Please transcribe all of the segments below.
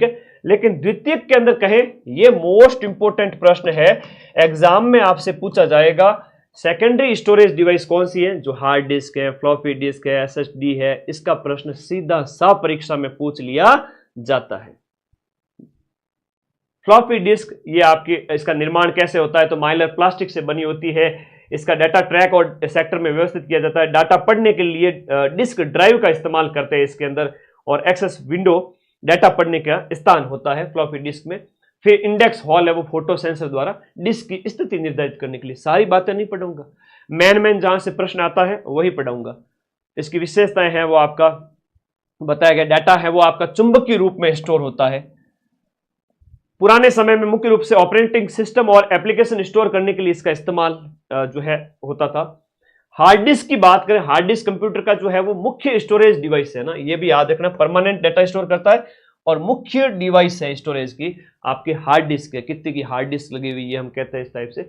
है। लेकिन द्वितीयक के अंदर कहें, ये मोस्ट इंपोर्टेंट प्रश्न है, एग्जाम में आपसे पूछा जाएगा सेकेंडरी स्टोरेज डिवाइस कौन सी है, जो हार्ड डिस्क है, फ्लॉपी डिस्क है, एसएसडी है। इसका प्रश्न सीधा सा परीक्षा में पूछ लिया जाता है। फ्लॉपी डिस्क, ये आपकी, इसका निर्माण कैसे होता है, तो माइलर प्लास्टिक से बनी होती है। इसका डाटा ट्रैक और सेक्टर में व्यवस्थित किया जाता है। डाटा पढ़ने के लिए डिस्क ड्राइव का इस्तेमाल करते हैं इसके अंदर, और एक्सेस विंडो डाटा पढ़ने का स्थान होता है फ्लॉपी डिस्क में। फिर इंडेक्स हॉल है, वो फोटो सेंसर द्वारा डिस्क की स्थिति निर्धारित करने के लिए। सारी बातें नहीं पढ़ाऊंगा, मैन जहां से प्रश्न आता है वही पढ़ाऊंगा। इसकी विशेषताएं हैं वो आपका बताया गया। डाटा है वो आपका चुंबकीय रूप में स्टोर होता है। पुराने समय में मुख्य रूप से ऑपरेटिंग सिस्टम और एप्लीकेशन स्टोर करने के लिए इसका इस्तेमाल जो है होता था। हार्ड डिस्क की बात करें, हार्ड डिस्क कंप्यूटर का जो है वो मुख्य स्टोरेज डिवाइस है ना, ये भी याद रखना, परमानेंट डाटा स्टोर करता है और मुख्य डिवाइस है स्टोरेज की आपकी हार्ड डिस्क है। कितनी की हार्ड डिस्क लगी हुई है हम कहते हैं इस टाइप से।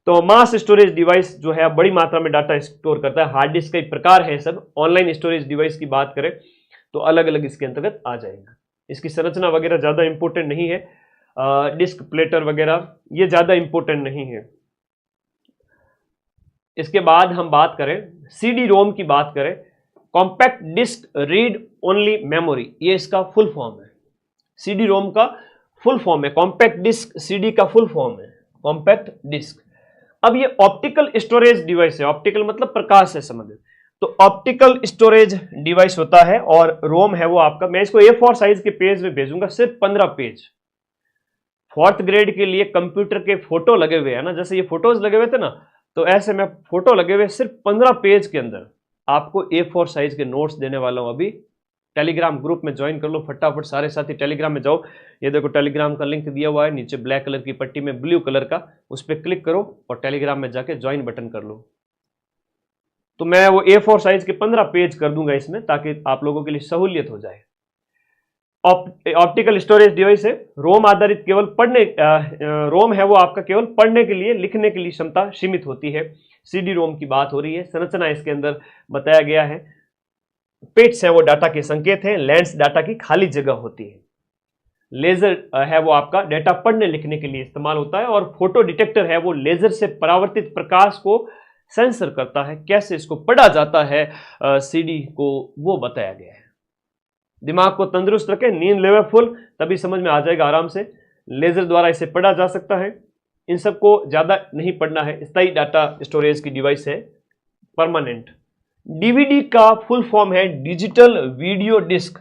तो मास स्टोरेज डिवाइस जो है बड़ी मात्रा में डाटा स्टोर करता है। हार्ड डिस्क का एक प्रकार है सब। ऑनलाइन स्टोरेज डिवाइस की बात करें तो अलग अलग इसके अंतर्गत आ जाएगा। इसकी संरचना वगैरह ज्यादा इंपॉर्टेंट नहीं है, डिस्क प्लेटर वगैरह ये ज्यादा इंपॉर्टेंट नहीं है। इसके बाद हम बात करें सीडी रोम की बात करें, compact disc read only memory, ये इसका फुल फॉर्म है। सीडी रोम का फुल फॉर्म है कॉम्पैक्ट डिस्क, सीडी का फुल फॉर्म है कॉम्पैक्ट डिस्क। अब ये ऑप्टिकल स्टोरेज डिवाइस है, ऑप्टिकल मतलब प्रकाश से संबंधित, तो ऑप्टिकल स्टोरेज डिवाइस होता है। और रोम है वो आपका, मैं इसको A4 साइज के पेज में भेजूंगा, सिर्फ 15 पेज। 4th ग्रेड के लिए कंप्यूटर के फोटो लगे हुए हैं ना, जैसे ये फोटोज लगे हुए थे ना, तो ऐसे में फोटो लगे हुए सिर्फ 15 पेज के अंदर आपको A4 साइज के नोट्स देने वाला हूं। अभी टेलीग्राम ग्रुप में ज्वाइन कर लो फटाफट, सारे साथी टेलीग्राम में जाओ। ये देखो टेलीग्राम का लिंक दिया हुआ है नीचे ब्लैक कलर की पट्टी में ब्लू कलर का, उस पर क्लिक करो और टेलीग्राम में जाके ज्वाइन बटन कर लो। तो मैं वो A4 साइज के 15 पेज कर दूंगा इसमें, ताकि आप लोगों के लिए सहूलियत हो जाए। ऑप्टिकल स्टोरेज डिवाइस है, रोम आधारित, केवल पढ़ने, रोम है वो आपका केवल पढ़ने के लिए, लिखने के लिए क्षमता सीमित होती है। सीडी रोम की बात हो रही है। संरचना इसके अंदर बताया गया है। पिट्स है वो डाटा के संकेत हैं, लेंस डाटा की खाली जगह होती है। लेजर है वो आपका डाटा पढ़ने लिखने के लिए इस्तेमाल होता है। और फोटो डिटेक्टर है वो लेजर से परावर्तित प्रकाश को सेंसर करता है। कैसे इसको पढ़ा जाता है सीडी को, वो बताया गया है। दिमाग को तंदुरुस्त रखें, नींद लेवे फुल, तभी समझ में आ जाएगा आराम से। लेजर द्वारा इसे पढ़ा जा सकता है। इन सबको ज्यादा नहीं पढ़ना है। स्थायी डाटा स्टोरेज की डिवाइस है, परमानेंट। डीवीडी का फुल फॉर्म है डिजिटल वीडियो डिस्क।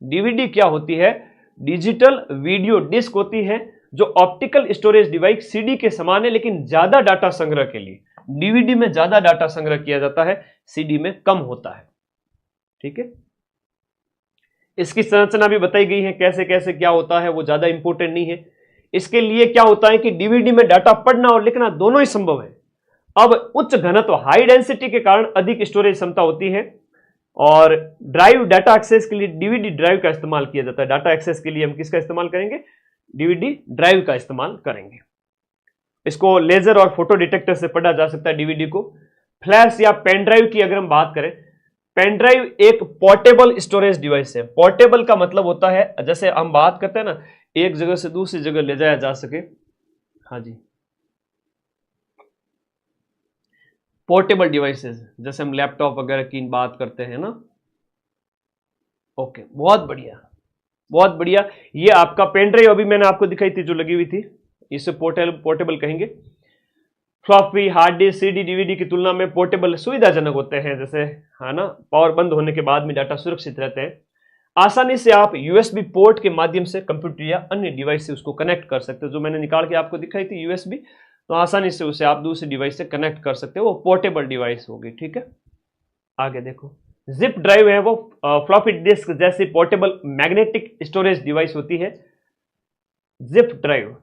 डीवीडी क्या होती है, डिजिटल वीडियो डिस्क होती है, जो ऑप्टिकल स्टोरेज डिवाइस सीडी के समान है, लेकिन ज्यादा डाटा संग्रह के लिए। डीवीडी में ज्यादा डाटा संग्रह किया जाता है, सीडी में कम होता है। ठीक है, इसकी संरचना भी बताई गई है, कैसे कैसे क्या होता है, वो ज्यादा इंपॉर्टेंट नहीं है। इसके लिए क्या होता है कि डीवीडी में डाटा पढ़ना और लिखना दोनों ही संभव है। अब उच्च घनत्व हाई डेंसिटी के कारण अधिक स्टोरेज क्षमता होती है। और ड्राइव डाटा एक्सेस के लिए डीवीडी ड्राइव का इस्तेमाल किया जाता है। डाटा एक्सेस के लिए हम किसका इस्तेमाल करेंगे, डीवीडी ड्राइव का इस्तेमाल करेंगे। इसको लेजर और फोटो डिटेक्टर से पढ़ा जा सकता है डीवीडी को। फ्लैश या पेन ड्राइव की अगर हम बात करें, पेन ड्राइव एक पोर्टेबल स्टोरेज डिवाइस है। पोर्टेबल का मतलब होता है, जैसे हम बात करते हैं ना, एक जगह से दूसरी जगह ले जाया जा सके। हाँ जी, पोर्टेबल डिवाइसेस, जैसे हम लैपटॉप वगैरह की बात करते हैं ना। ओके, बहुत बढ़िया बहुत बढ़िया। ये आपका पेन ड्राइव अभी मैंने आपको दिखाई थी जो लगी हुई थी, इसे पोर्टेबल कहेंगे। Floppy, hard disk, CD, DVD की तुलना में पोर्टेबल सुविधाजनक होते हैं, जैसे है ना, पावर बंद होने के बाद में डाटा सुरक्षित रहते हैं। आसानी से आप यूएसबी पोर्ट के माध्यम से कंप्यूटर या अन्य डिवाइस से उसको कनेक्ट कर सकते हो। जो मैंने निकाल के आपको दिखाई थी यूएसबी, तो आसानी से उसे आप दूसरी डिवाइस से कनेक्ट कर सकते हो, वो पोर्टेबल डिवाइस होगी। ठीक है, आगे देखो, जिप ड्राइव है वो फ्लॉपी डिस्क जैसी पोर्टेबल मैग्नेटिक स्टोरेज डिवाइस होती है। जिप ड्राइव,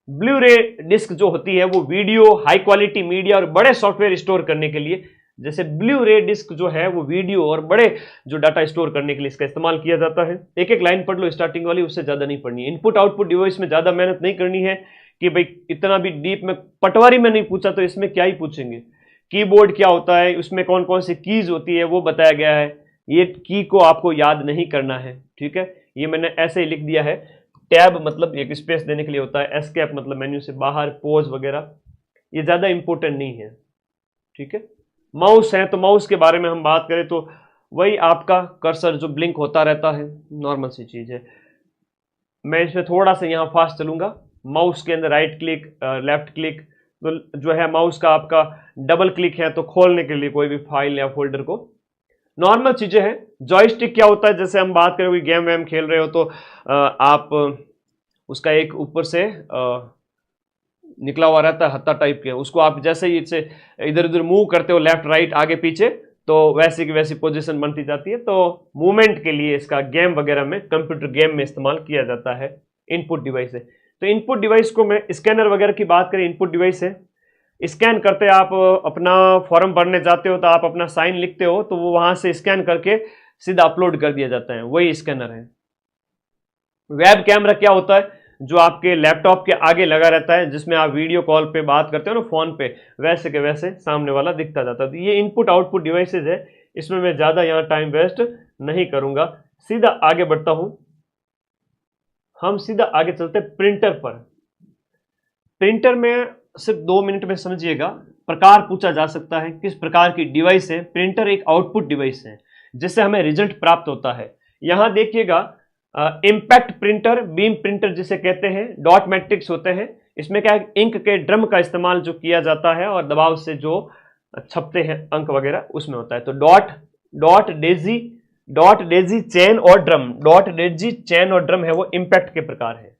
ब्लू रे डिस्क जो होती है वो वीडियो, हाई क्वालिटी मीडिया और बड़े सॉफ्टवेयर स्टोर करने के लिए, जैसे ब्लू रे डिस्क जो है वो वीडियो और बड़े जो डाटा स्टोर करने के लिए इसका इस्तेमाल किया जाता है। एक एक लाइन पढ़ लो स्टार्टिंग वाली, उससे ज्यादा नहीं पढ़नी है। इनपुट आउटपुट डिवाइस में ज्यादा मेहनत नहीं करनी है कि भाई इतना भी डीप में, पटवारी में नहीं पूछा तो इसमें क्या ही पूछेंगे। कीबोर्ड क्या होता है, उसमें कौन कौन सी कीज होती है वो बताया गया है। ये की को आपको याद नहीं करना है, ठीक है। ये मैंने ऐसे ही लिख दिया है। टैब मतलब एक स्पेस देने के लिए होता है, एस्केप मतलब मेन्यू से बाहर, पोज वगैरह, ये ज्यादा इंपॉर्टेंट नहीं है, ठीक है। माउस है तो माउस के बारे में हम बात करें तो वही आपका कर्सर जो ब्लिंक होता रहता है, नॉर्मल सी चीज है। मैं इसमें थोड़ा सा यहाँ फास्ट चलूंगा। माउस के अंदर राइट क्लिक, लेफ्ट क्लिक, तो जो है माउस का आपका डबल क्लिक है तो खोलने के लिए कोई भी फाइल या फोल्डर को, नॉर्मल चीजें हैं। जॉयस्टिक क्या होता है, जैसे हम बात करें गेम वेम खेल रहे हो तो आप उसका एक ऊपर से निकला हुआ रहता है हत्था टाइप के, उसको आप जैसे ही इसे इधर उधर मूव करते हो, लेफ्ट राइट आगे पीछे, तो वैसी की वैसी पोजीशन बनती जाती है। तो मूवमेंट के लिए इसका गेम वगैरह में, कंप्यूटर गेम में इस्तेमाल किया जाता है। इनपुट डिवाइस है, तो इनपुट डिवाइस को मैं स्कैनर वगैरह की बात करें, इनपुट डिवाइस है। स्कैन करते आप अपना फॉर्म भरने जाते हो तो आप अपना साइन लिखते हो तो वो वहां से स्कैन करके सीधा अपलोड कर दिया जाता है, वही स्कैनर है। वेब कैमरा क्या होता है, जो आपके लैपटॉप के आगे लगा रहता है, जिसमें आप वीडियो कॉल पे बात करते हो ना फोन पे, वैसे के वैसे सामने वाला दिखता जाता है। तो ये इनपुट आउटपुट डिवाइसेज है, इसमें मैं ज्यादा यहाँ टाइम वेस्ट नहीं करूंगा, सीधा आगे बढ़ता हूं। हम सीधा आगे चलते प्रिंटर पर। प्रिंटर में सिर्फ 2 मिनट में समझिएगा। प्रकार पूछा जा सकता है, किस प्रकार की डिवाइस है। प्रिंटर एक आउटपुट डिवाइस है जिससे हमें रिजल्ट प्राप्त होता है। यहां देखिएगा, इंपैक्ट प्रिंटर, बीम प्रिंटर जिसे कहते हैं, डॉट मैट्रिक्स होते हैं। इसमें क्या है, इंक के ड्रम का इस्तेमाल जो किया जाता है और दबाव से जो छपते हैं अंक वगैरह, उसमें होता है। तो डॉट डेजी चैन और ड्रम, डॉट डेजी चैन और ड्रम है वो इंपैक्ट के प्रकार है।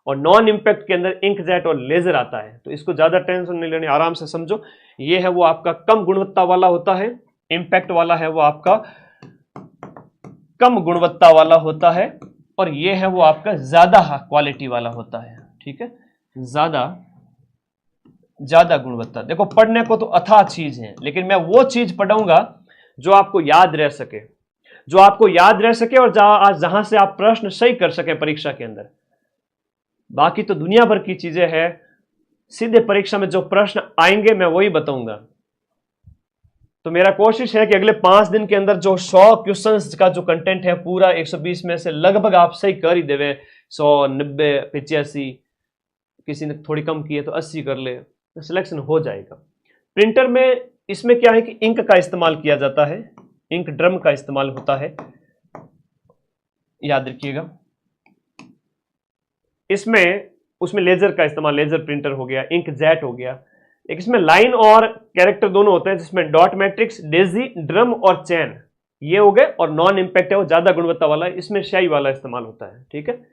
और नॉन इंपैक्ट के अंदर इंकजेट और लेजर आता है। तो इसको ज्यादा टेंशन नहीं लेनी, आराम से समझो। ये है वो आपका कम गुणवत्ता वाला होता है, इंपैक्ट वाला है वो आपका कम गुणवत्ता वाला होता है, और ये है वो आपका ज्यादा क्वालिटी वाला होता है, ठीक है, ज्यादा गुणवत्ता। देखो पढ़ने को तो अथाह चीज है, लेकिन मैं वो चीज पढ़ाऊंगा जो आपको याद रह सके, और जहां से आप प्रश्न सही कर सके परीक्षा के अंदर। बाकी तो दुनिया भर की चीजें हैं, सीधे परीक्षा में जो प्रश्न आएंगे मैं वही बताऊंगा। तो मेरा कोशिश है कि अगले 5 दिन के अंदर जो 100 क्वेश्चंस का जो कंटेंट है पूरा 120 में से लगभग आप सही कर ही देवे। 100, 90, 85, किसी ने थोड़ी कम की है तो 80 कर ले, तो सिलेक्शन हो जाएगा। प्रिंटर में इसमें क्या है कि इंक का इस्तेमाल किया जाता है, इंक ड्रम का इस्तेमाल होता है, याद रखिएगा। उसमें लेजर का इस्तेमाल, लेजर प्रिंटर हो गया, इंक जेट हो गया। एक इसमें लाइन और कैरेक्टर दोनों होते हैं, जिसमें डॉट मैट्रिक्स, डेजी, ड्रम और चैन ये हो गए। और नॉन इंपैक्ट है वो ज्यादा गुणवत्ता वाला, इसमें स्याही वाला इस्तेमाल होता है, ठीक है।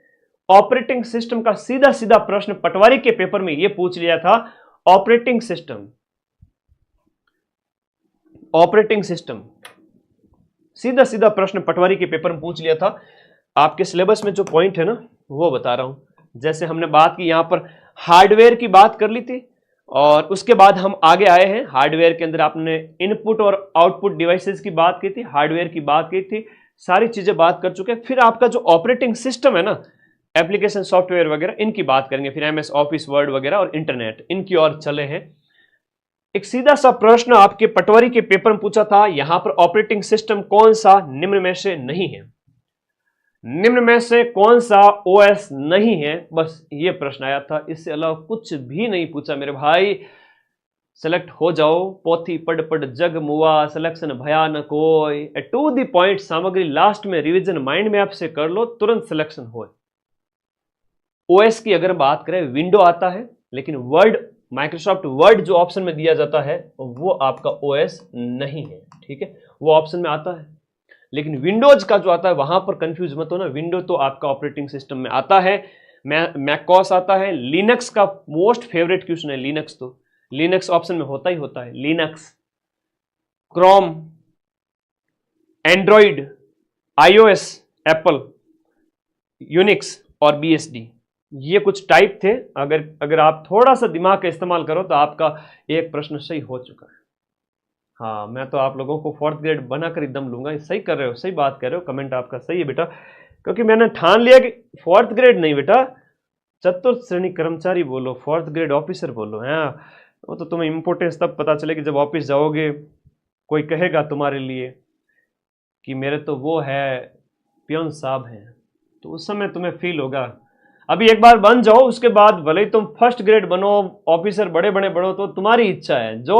ऑपरेटिंग सिस्टम का सीधा सीधा प्रश्न पटवारी के पेपर में ये पूछ लिया था। ऑपरेटिंग सिस्टम सीधा सीधा प्रश्न पटवारी के पेपर में पूछ लिया था। आपके सिलेबस में जो पॉइंट है ना वो बता रहा हूं। जैसे हमने बात की यहां पर हार्डवेयर की बात कर ली थी, और उसके बाद हम आगे आए हैं। हार्डवेयर के अंदर आपने इनपुट और आउटपुट डिवाइसेस की बात की थी, हार्डवेयर की बात की थी, सारी चीजें बात कर चुके हैं। फिर आपका जो ऑपरेटिंग सिस्टम है ना, एप्लीकेशन सॉफ्टवेयर वगैरह, इनकी बात करेंगे। फिर एमएस ऑफिस, वर्ड वगैरह और इंटरनेट, इनकी ओर चले हैं। एक सीधा सा प्रश्न आपके पटवारी के पेपर में पूछा था, यहां पर ऑपरेटिंग सिस्टम कौन सा निम्न में से नहीं है, निम्न में से कौन सा ओएस नहीं है, बस ये प्रश्न आया था। इससे अलावा कुछ भी नहीं पूछा मेरे भाई। सेलेक्ट हो जाओ, पोथी पढ़ पढ़ जग मुआ, सिलेक्शन भया न कोई, टू द पॉइंट सामग्री लास्ट में रिवीजन माइंड मैप से कर लो, तुरंत सिलेक्शन हो। ओएस की अगर बात करें, विंडो आता है, लेकिन वर्ड, माइक्रोसॉफ्ट वर्ड जो ऑप्शन में दिया जाता है वो आपका ओएस नहीं है, ठीक है। वो ऑप्शन में आता है, लेकिन विंडोज का जो आता है वहां पर कंफ्यूज मत हो ना। विंडो तो आपका ऑपरेटिंग सिस्टम में आता है, मैकओएस आता है, लिनक्स का मोस्ट फेवरेट क्वेश्चन है। लिनक्स तो लिनक्स ऑप्शन में होता ही होता है। Linux, Chrome, Android, iOS, Apple, Unix और बीएसडी, ये कुछ टाइप थे। अगर आप थोड़ा सा दिमाग का इस्तेमाल करो तो आपका एक प्रश्न सही हो चुका है। हाँ, मैं तो आप लोगों को 4th ग्रेड बनाकर एकदम लूंगा। सही कर रहे हो, सही बात कर रहे हो, कमेंट आपका सही है बेटा, क्योंकि मैंने ठान लिया कि 4th ग्रेड नहीं बेटा, चतुर्थ श्रेणी कर्मचारी बोलो, 4th ग्रेड ऑफिसर बोलो। हाँ, वो तो तुम्हें इंपॉर्टेंस तब पता चलेगी जब ऑफिस जाओगे, कोई कहेगा तुम्हारे लिए कि मेरे तो वो है पियोन साहब हैं, तो उस समय तुम्हें फील होगा। अभी एक बार बन जाओ, उसके बाद भले ही तुम फर्स्ट ग्रेड बनो, ऑफिसर बड़े बड़े बनो, तो तुम्हारी इच्छा है, जो